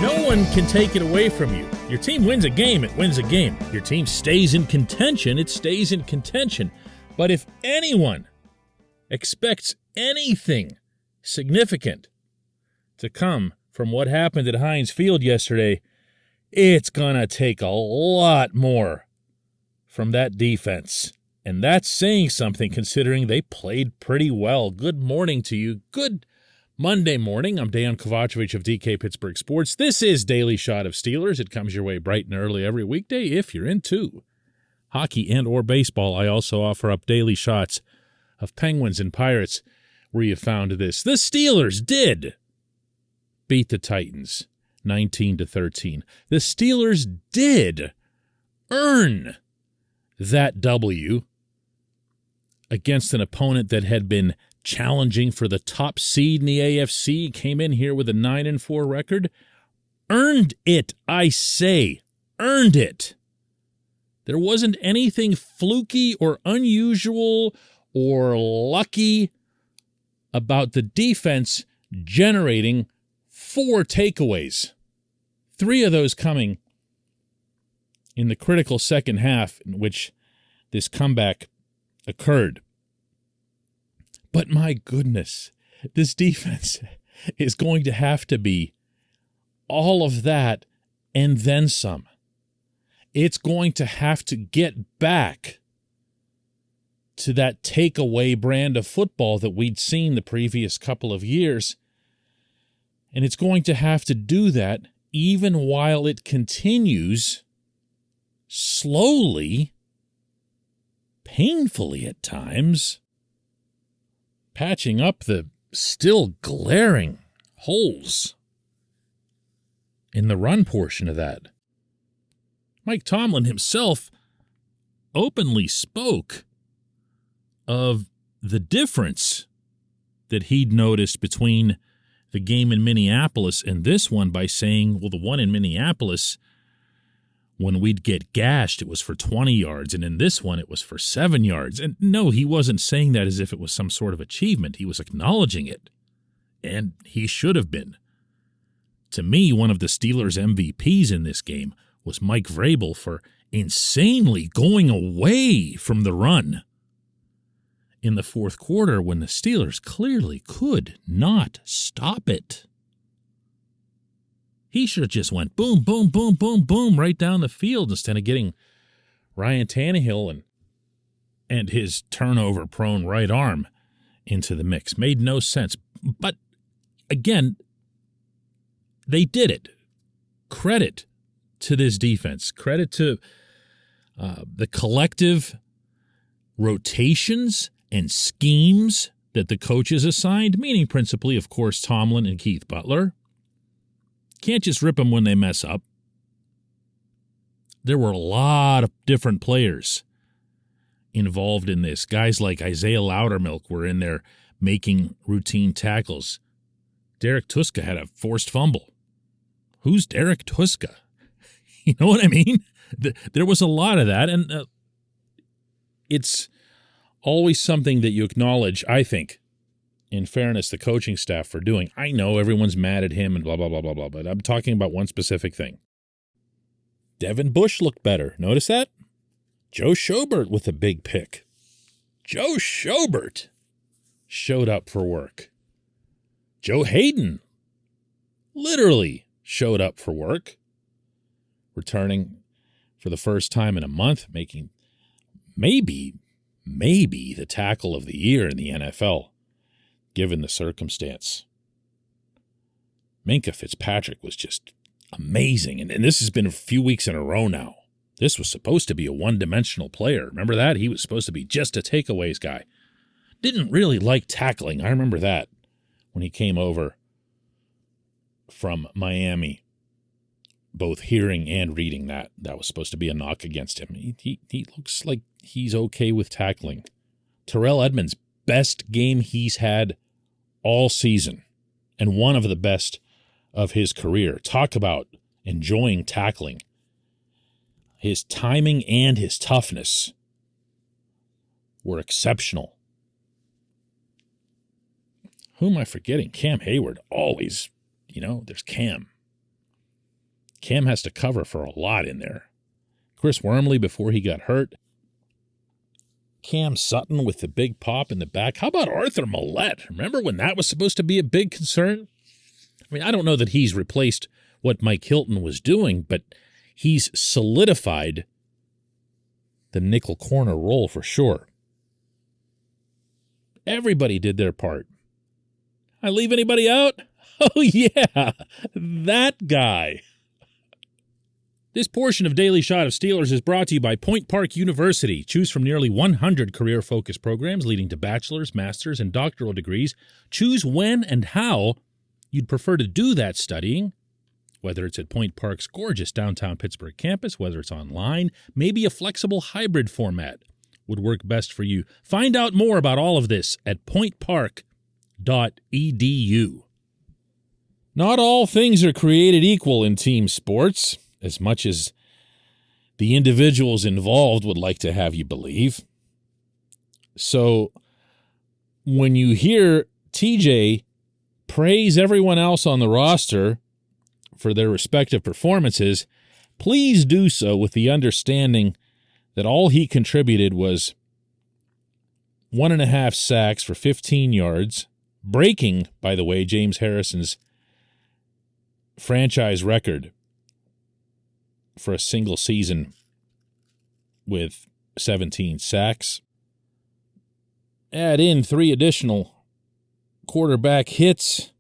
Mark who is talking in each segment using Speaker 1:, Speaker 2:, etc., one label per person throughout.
Speaker 1: No one can take it away from you. Your team wins a game, it wins a game. Your team stays in contention, it stays in contention. But if anyone expects anything significant to come from what happened at Heinz Field yesterday, it's going to take a lot more from that defense. And that's saying something considering they played pretty well. Good morning to you. Good Monday morning. I'm Dejan Kovacevic of DK Pittsburgh Sports. This is Daily Shot of Steelers. It comes your way bright and early every weekday if you're into hockey and or baseball. I also offer up daily shots of Penguins and Pirates where you found this. The Steelers did beat the Titans 19-13. The Steelers did earn that W against an opponent that had been challenging for the top seed in the AFC, came in here with a 9-4 record. Earned it, I say. Earned it. There wasn't anything fluky or unusual or lucky about the defense generating 4 takeaways. 3 of those coming in the critical second half in which this comeback occurred. But my goodness, this defense is going to have to be all of that and then some. It's going to have to get back to that takeaway brand of football that we'd seen the previous couple of years. And it's going to have to do that even while it continues slowly, painfully at times, patching up the still glaring holes in the run portion of that. Mike Tomlin himself openly spoke of the difference that he'd noticed between the game in Minneapolis and this one by saying, well, the one in Minneapolis, when we'd get gashed, it was for 20 yards, and in this one, it was for 7 yards. And no, he wasn't saying that as if it was some sort of achievement. He was acknowledging it, and he should have been. To me, one of the Steelers' MVPs in this game was Mike Vrabel for insanely going away from the run in the fourth quarter when the Steelers clearly could not stop it. He should have just went boom, boom, boom, boom, boom right down the field instead of getting Ryan Tannehill and his turnover-prone right arm into the mix. Made no sense. But, again, they did it. Credit to this defense. Credit to the collective rotations and schemes that the coaches assigned, meaning principally, of course, Tomlin and Keith Butler. Can't just rip them when they mess up. There were a lot of different players involved in this. Guys like Isaiah Loudermilk were in there making routine tackles. Derek Tuska had a forced fumble. Who's Derek Tuska? You know what I mean? There was a lot of that, and it's always something that you acknowledge, I think, in fairness, the coaching staff for doing. I know everyone's mad at him and blah, blah, blah, blah, blah, but I'm talking about one specific thing. Devin Bush looked better. Notice that? Joe Schobert with a big pick. Joe Schobert showed up for work. Joe Hayden literally showed up for work, returning for the first time in a month, making maybe the tackle of the year in the NFL. Given the circumstance. Minkah Fitzpatrick was just amazing. And this has been a few weeks in a row now. This was supposed to be a one-dimensional player. Remember that? He was supposed to be just a takeaways guy. Didn't really like tackling. I remember that when he came over from Miami. Both hearing and reading that. That was supposed to be a knock against him. He looks like he's okay with tackling. Terrell Edmonds, best game he's had all season, and one of the best of his career. Talk about enjoying tackling. His timing and his toughness were exceptional. Who am I forgetting? Cam Hayward, always, there's Cam. Cam has to cover for a lot in there. Chris Wormley before he got hurt. Cam Sutton with the big pop in the back. How about Arthur Millette? Remember when that was supposed to be a big concern? I mean, I don't know that he's replaced what Mike Hilton was doing, but he's solidified the nickel corner role for sure. Everybody did their part. I leave anybody out? Oh, yeah, that guy. This portion of Daily Shot of Steelers is brought to you by Point Park University. Choose from nearly 100 career-focused programs leading to bachelor's, master's, and doctoral degrees. Choose when and how you'd prefer to do that studying, whether it's at Point Park's gorgeous downtown Pittsburgh campus, whether it's online, maybe a flexible hybrid format would work best for you. Find out more about all of this at pointpark.edu. Not all things are created equal in team sports, as much as the individuals involved would like to have you believe. So when you hear TJ praise everyone else on the roster for their respective performances, please do so with the understanding that all he contributed was 1.5 sacks for 15 yards, breaking, by the way, James Harrison's franchise record for a single season with 17 sacks. Add in 3 additional quarterback hits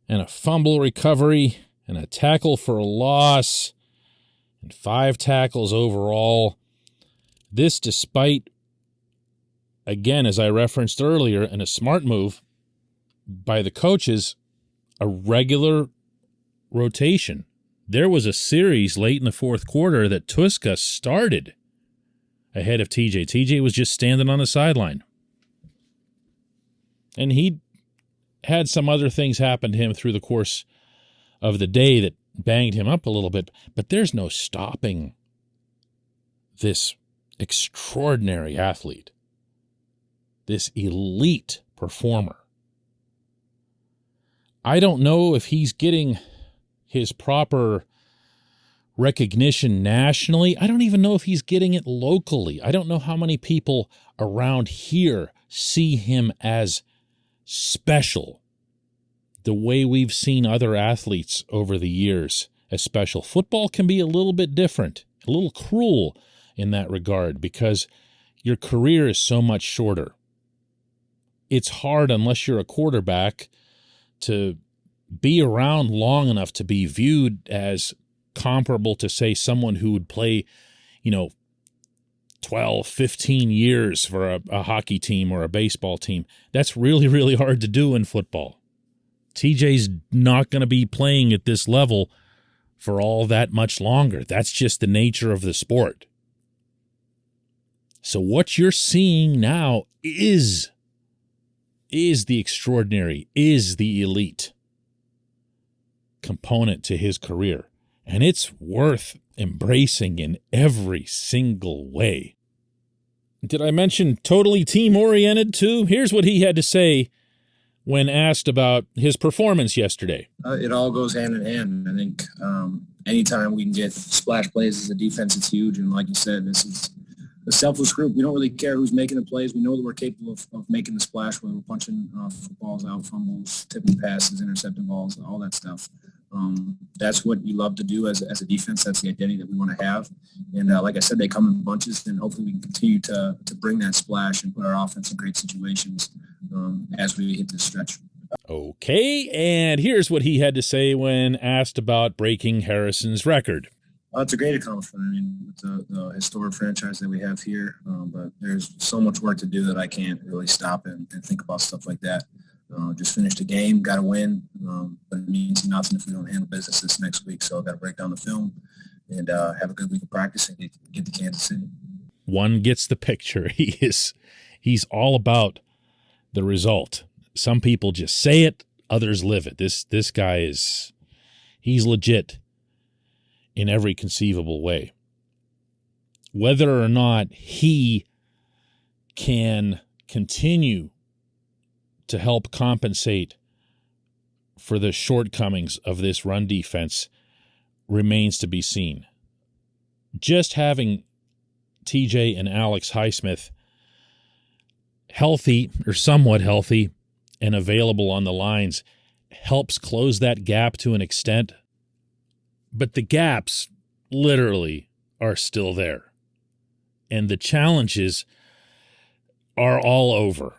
Speaker 1: and a fumble recovery and a tackle for a loss and 5 tackles overall. This despite, again, as I referenced earlier, and a smart move by the coaches, a regular rotation. There was a series late in the fourth quarter that Tuska started ahead of TJ. TJ was just standing on the sideline. And he had some other things happen to him through the course of the day that banged him up a little bit, but there's no stopping this extraordinary athlete, this elite performer. I don't know if he's getting his proper recognition nationally. I don't even know if he's getting it locally. I don't know how many people around here see him as special the way we've seen other athletes over the years as special. Football can be a little bit different, a little cruel in that regard because your career is so much shorter. It's hard unless you're a quarterback to be around long enough to be viewed as comparable to, say, someone who would play, 12, 15 years for a hockey team or a baseball team. That's really, really hard to do in football. TJ's not going to be playing at this level for all that much longer. That's just the nature of the sport. So what you're seeing now is the extraordinary, is the elite component to his career. And it's worth embracing in every single way. Did I mention totally team-oriented too? Here's what he had to say when asked about his performance yesterday.
Speaker 2: It all goes hand in hand. I think anytime we can get splash plays as a defense, it's huge. And like you said, this is a selfless group. We don't really care who's making the plays. We know that we're capable of making the splash, whether we're punching footballs out, fumbles, tipping passes, intercepting balls, all that stuff. That's what you love to do as a defense. That's the identity that we want to have. And like I said, they come in bunches, and hopefully we can continue to bring that splash and put our offense in great situations as we hit this stretch.
Speaker 1: Okay, and here's what he had to say when asked about breaking Harrison's record.
Speaker 2: It's a great accomplishment. I mean, with the historic franchise that we have here, but there's so much work to do that I can't really stop and think about stuff like that. Just finished a game, got to win, but it means nothing if we don't handle business this next week. So I've got to break down the film and have a good week of practice and get to Kansas City. One gets the picture. He's all about the result. Some people just say it, others live it. This guy he's legit in every conceivable way. Whether or not he can continue to help compensate for the shortcomings of this run defense
Speaker 1: remains to be seen. Just having TJ and Alex Highsmith healthy or somewhat healthy and available on the lines helps close that gap to an extent. But the gaps literally are still there. And the challenges are all over.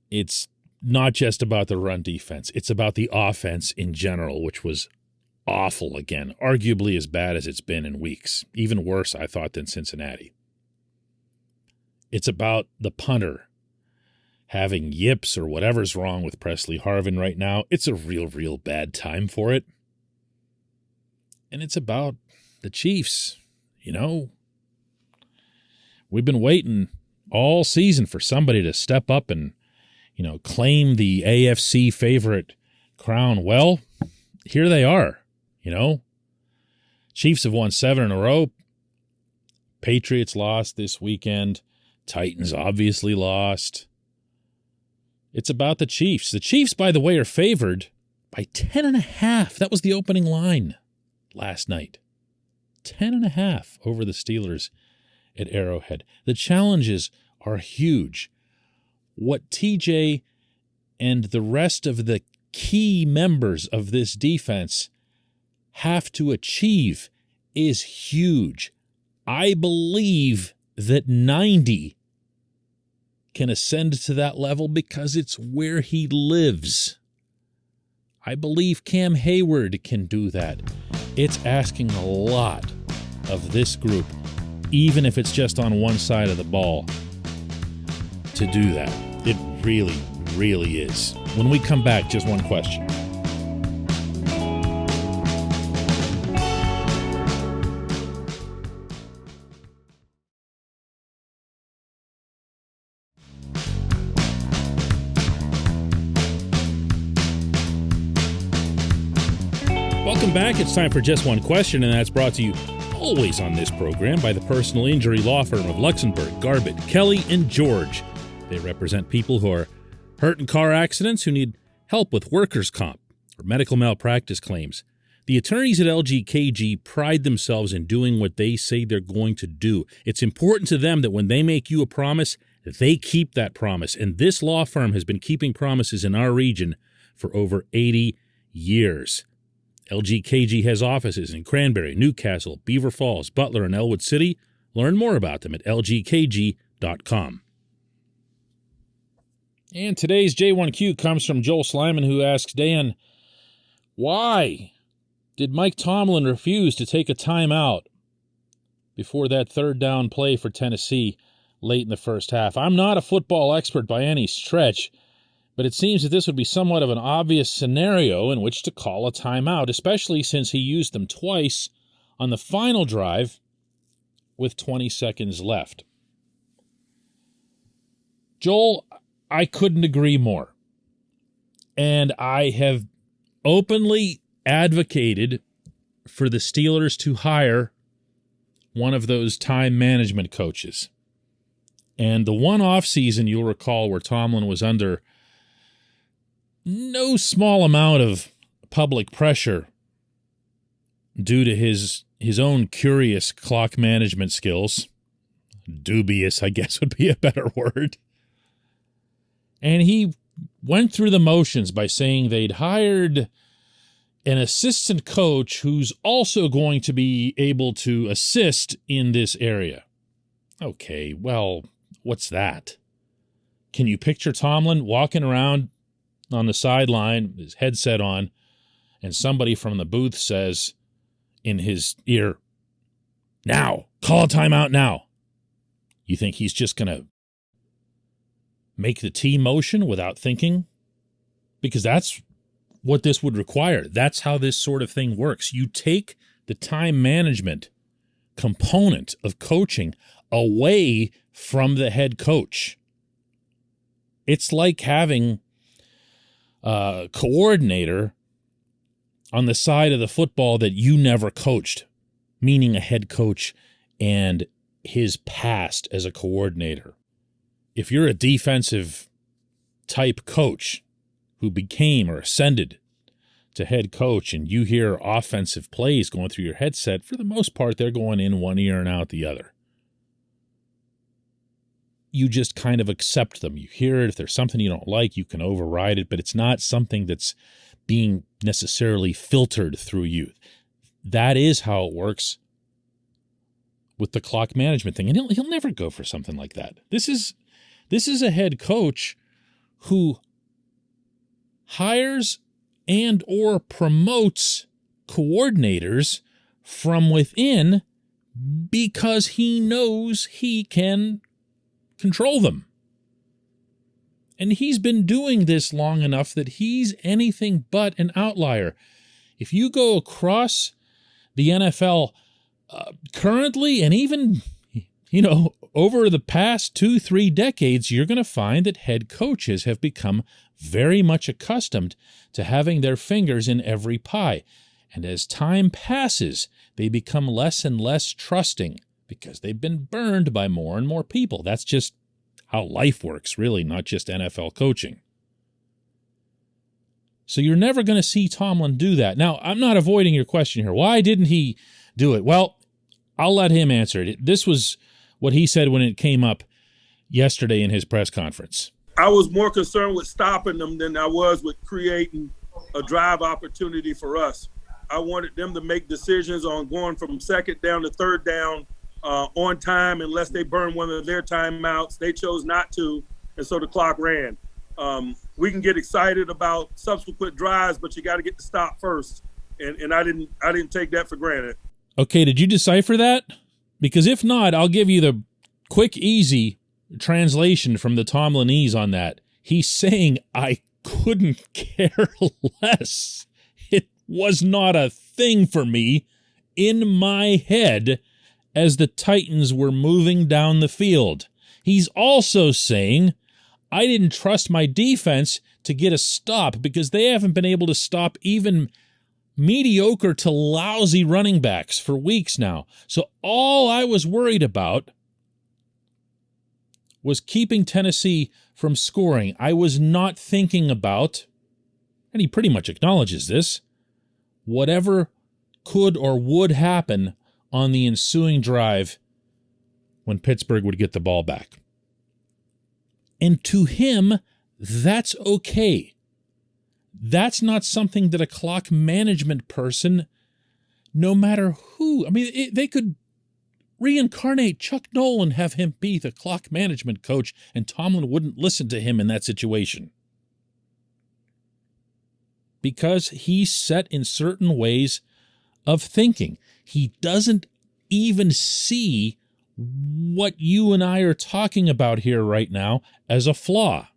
Speaker 1: It's not just about the run defense. It's about the offense in general, which was awful again, arguably as bad as it's been in weeks. Even worse, I thought, than Cincinnati. It's about the punter having yips or whatever's wrong with Presley Harvin right now. It's a real bad time for it. And it's about the Chiefs. You know, we've been waiting all season for somebody to step up and, you know, claim the AFC favorite crown. Well, here they are, you know. Chiefs have won 7 in a row. Patriots lost this weekend. Titans obviously lost. It's about the Chiefs. The Chiefs, by the way, are favored by 10.5. That was the opening line last night. 10.5 over the Steelers at Arrowhead. The challenges are huge. What TJ and the rest of the key members of this defense have to achieve is huge. I believe that 90 can ascend to that level because it's where he lives. I believe Cam Hayward can do that. It's asking a lot of this group, even if it's just on one side of the ball, to do that. It really is. When we come back, just one question. Welcome back. It's time for Just One Question, and that's brought to you always on this program by the personal injury law firm of Luxembourg, Garbett, Kelly, and George. They represent people who are hurt in car accidents, who need help with workers' comp or medical malpractice claims. The attorneys at LGKG pride themselves in doing what they say they're going to do. It's important to them that when they make you a promise, they keep that promise. And this law firm has been keeping promises in our region for over 80 years. LGKG has offices in Cranberry, Newcastle, Beaver Falls, Butler, and Elwood City. Learn more about them at lgkg.com. And today's J1Q comes from Joel Slyman, who asks, Dan, why did Mike Tomlin refuse to take a timeout before that third down play for Tennessee late in the first half? I'm not a football expert by any stretch, but it seems that this would be somewhat of an obvious scenario in which to call a timeout, especially since he used them twice on the final drive with 20 seconds left. Joel, I couldn't agree more. And I have openly advocated for the Steelers to hire one of those time management coaches. And the one offseason, you'll recall, where Tomlin was under no small amount of public pressure due to his own curious clock management skills. Dubious, I guess, would be a better word. And he went through the motions by saying they'd hired an assistant coach who's also going to be able to assist in this area. Okay, well, what's that? Can you picture Tomlin walking around on the sideline, his headset on, and somebody from the booth says in his ear, "Now, call a timeout now"? You think he's just going to make the T motion without thinking? Because that's what this would require. That's how this sort of thing works. You take the time management component of coaching away from the head coach. It's like having a coordinator on the side of the football that you never coached, meaning a head coach and his past as a coordinator. If you're a defensive type coach who became or ascended to head coach and you hear offensive plays going through your headset, for the most part, they're going in one ear and out the other. You just kind of accept them. You hear it. If there's something you don't like, you can override it, but it's not something that's being necessarily filtered through you. That is how it works with the clock management thing. And he'll never go for something like that. This is a head coach who hires and or promotes coordinators from within because he knows he can control them. And he's been doing this long enough that he's anything but an outlier. If you go across the NFL currently, and even, over the past 2-3 decades, you're going to find that head coaches have become very much accustomed to having their fingers in every pie. And as time passes, they become less and less trusting because they've been burned by more and more people. That's just how life works, really, not just NFL coaching. So you're never going to see Tomlin do that. Now, I'm not avoiding your question here. Why didn't he do it? Well, I'll let him answer it. This was what he said when it came up yesterday in his press conference.
Speaker 3: I was more concerned with stopping them than I was with creating a drive opportunity for us. I wanted them to make decisions on going from second down to third down on time unless they burned one of their timeouts. They chose not to, and so the clock ran. We can get excited about subsequent drives, but you got to get the stop first, and I didn't take that for granted.
Speaker 1: Okay, did you decipher that? Because if not, I'll give you the quick, easy translation from the Tomlinese on that. He's saying, I couldn't care less. It was not a thing for me in my head as the Titans were moving down the field. He's also saying, I didn't trust my defense to get a stop because they haven't been able to stop even mediocre to lousy running backs for weeks now. So all I was worried about was keeping Tennessee from scoring. I was not thinking about, and he pretty much acknowledges this, whatever could or would happen on the ensuing drive when Pittsburgh would get the ball back. And to him, that's okay. That's not something that a clock management person, no matter who, they could reincarnate Chuck Nolan, have him be the clock management coach, and Tomlin wouldn't listen to him in that situation. Because he's set in certain ways of thinking. He doesn't even see what you and I are talking about here right now as a flaw.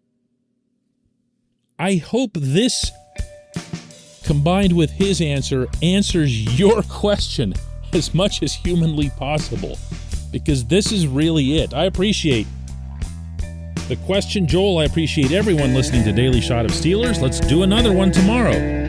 Speaker 1: I hope this, combined with his answer, answers your question as much as humanly possible, because this is really it. I appreciate the question, Joel. I appreciate everyone listening to Daily Shot of Steelers. Let's do another one tomorrow.